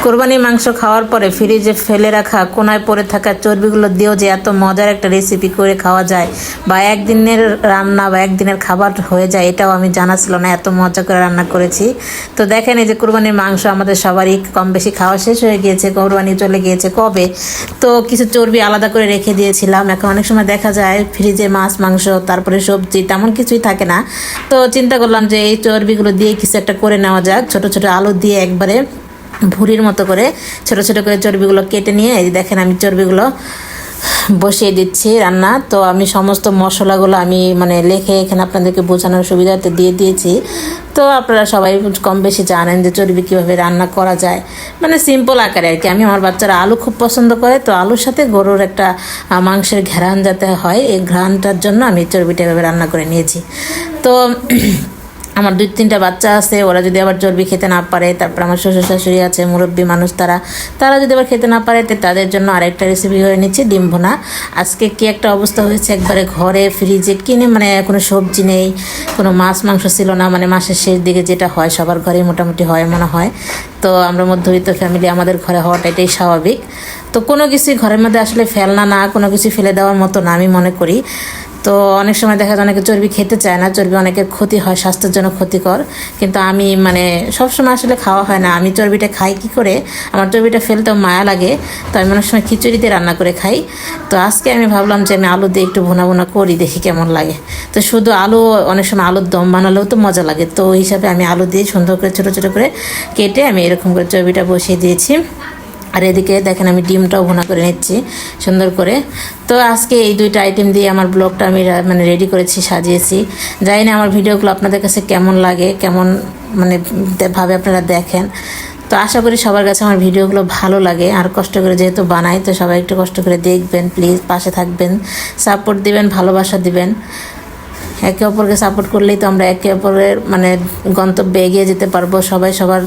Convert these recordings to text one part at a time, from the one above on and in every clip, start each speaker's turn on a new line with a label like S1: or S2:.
S1: কোরবানির মাংস খাওয়ার পরে ফ্রিজে ফেলে রাখা কোনায় পড়ে থাকা চর্বিগুলো দিয়েও যে এত মজার একটা রেসিপি করে খাওয়া যায় বা একদিনের রান্না বা একদিনের খাবার হয়ে যায়, এটাও আমি জানা ছিল না। এত মজা করে রান্না করেছি। তো দেখেন, এই যে কোরবানির মাংস আমাদের সবারই কম বেশি খাওয়া শেষ হয়ে গিয়েছে, কোরবানি চলে গিয়েছে কবে। তো কিছু চর্বি আলাদা করে রেখে দিয়েছিলাম। এখন অনেক সময় দেখা যায় ফ্রিজে মাছ মাংস তারপরে সবজি তেমন কিছুই থাকে না। তো চিন্তা করলাম যে এই চর্বিগুলো দিয়ে কিছু একটা করে নেওয়া যাক। ছোট ছোট আলু দিয়ে একবারে ভুড়ির মতো করে ছোট ছোট করে চর্বিগুলো কেটে নিয়ে এই দেখেন আমি চর্বিগুলো বসিয়ে দিচ্ছি রান্না। তো আমি সমস্ত মশলাগুলো আমি লিখে এখানে আপনাদেরকে বোঝানোর সুবিধাতে দিয়ে দিয়েছি। তো আপনারা সবাই কম বেশি জানেন যে চর্বি কীভাবে রান্না করা যায়, সিম্পল আকারে আর কি। আমি আমার বাচ্চারা আলু খুব পছন্দ করে, তো আলুর সাথে গরুর একটা মাংসের ঘ্রাণ যাতে হয়, এই ঘ্রাণটার জন্য আমি চর্বিটা এভাবে রান্না করে নিয়েছি। তো আমার 2-3টা বাচ্চা আছে, ওরা যদি আবার চর্বি খেতে না পারে, তারপর আমার শ্বশুর শাশুড়ি আছে মুরব্বী মানুষ, তারা যদি আবার খেতে না পারে, তো তাদের জন্য আরেকটা রেসিপি করে নিচ্ছি, ডিম ভুনা। আজকে কি একটা অবস্থা হয়েছে, একবারে ঘরে ফ্রিজে কিনে কোনো সবজি নেই, কোনো মাছ মাংস ছিল না। মাসের শেষ দিকে যেটা হয় সবার ঘরেই মোটামুটি হয় মনে হয়। তো আমরা মধ্যবিত্ত ফ্যামিলি, আমাদের ঘরে হওয়াটা এটাই স্বাভাবিক। তো কোনো কিছুই ঘরের মধ্যে আসলে ফেলনা না, কোনো কিছু ফেলে দেওয়ার মতো না আমি মনে করি। তো অনেক সময় দেখা যায় অনেকে চর্বি খেতে চায় না, চর্বি অনেকের ক্ষতি হয়, স্বাস্থ্যের জন্য ক্ষতিকর। কিন্তু আমি সবসময় আসলে খাওয়া হয় না। আমি চর্বিটা খাই কি করে, আমার চর্বিটা ফেলতেও মায়া লাগে, তো আমি অনেক সময় খিচুড়িতে রান্না করে খাই। তো আজকে আমি ভাবলাম যে আমি আলু দিয়ে একটু ভুনা ভুনা করি, দেখি কেমন লাগে। তো শুধু আলু, অনেক সময় আলুর দম বানালেও তো মজা লাগে। তো ওই হিসাবে আমি আলু দিয়ে সুন্দর করে ছোটো ছোটো করে কেটে আমি এরকম করে চর্বিটা বসিয়ে দিয়েছি। আর এদিকে দেখেন আমি ডিমটাও ভুনা করে নিচ্ছি সুন্দর করে। তো আজকে এই 2টা আইটেম দিয়ে আমার ব্লগটা আমি রেডি করেছি, সাজিয়েছি। জানি না আমার ভিডিওগুলো আপনাদের কাছে কেমন লাগে, কেমন ভাবে আপনারা দেখেন। তো আশা করি সবার কাছে আমার ভিডিওগুলো ভালো লাগে। আর কষ্ট করে যেহেতু বানাই, তো সবাই একটু কষ্ট করে দেখবেন, প্লিজ পাশে থাকবেন, সাপোর্ট দিবেন, ভালোবাসা দিবেন। একে অপরকে সাপোর্ট করলেই তো আমরা একে অপরের গন্তব্যে এগিয়ে যেতে পারবো, সবাই সবার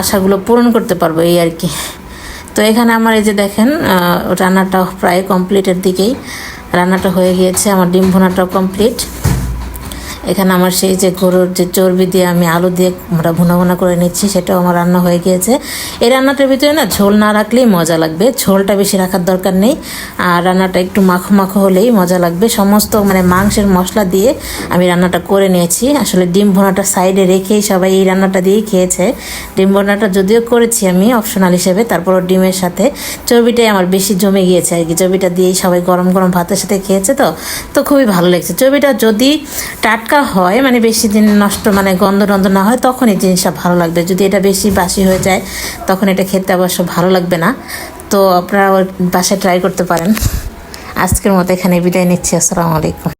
S1: আশাগুলো পূরণ করতে পারবো, এই আর কি। তো এখানে আমার এই যে দেখেন রান্নাটা প্রায় কমপ্লিটের দিকেই, রান্নাটা হয়ে গিয়েছে, আমার ডিম ভুনাটাও কমপ্লিট। এখানে আমার সেই যে গরুর যে চর্বি দিয়ে আমি আলু দিয়ে আমরা ভুনা ভুনা করে নিচ্ছি, সেটাও আমার রান্না হয়ে গিয়েছে। এই রান্নাটার ভিতরে না ঝোল না রাখলেই মজা লাগবে, ঝোলটা বেশি রাখার দরকার নেই। আর রান্নাটা একটু মাখো মাখো হলেই মজা লাগবে। সমস্ত মাংসের মশলা দিয়ে আমি রান্নাটা করে নিয়েছি। আসলে ডিম ভুনাটা সাইডে রেখেই সবাই এই রান্নাটা দিয়েই খেয়েছে। ডিম ভুনাটা যদিও করেছি আমি অপশনাল হিসেবে, তারপরও ডিমের সাথে চর্বিটাই আমার বেশি জমে গিয়েছে আর কি। চর্বিটা দিয়েই সবাই গরম গরম ভাতের সাথে খেয়েছে, তো খুবই ভালো লেগেছে। চর্বিটা যদি টাটকা হয়, বেশি দিন নষ্ট গন্ধ টন্ধ না হয়, তখন এই জিনিসটা ভালো লাগবে। যদি এটা বেশি বাসি হয়ে যায়, তখন এটা খেতে অবশ্য ভালো লাগবে না। তো আপনারা বাসায় ট্রাই করতে পারেন। আজকের মতো এখানে বিদায় নিচ্ছি। আসসালামু আলাইকুম।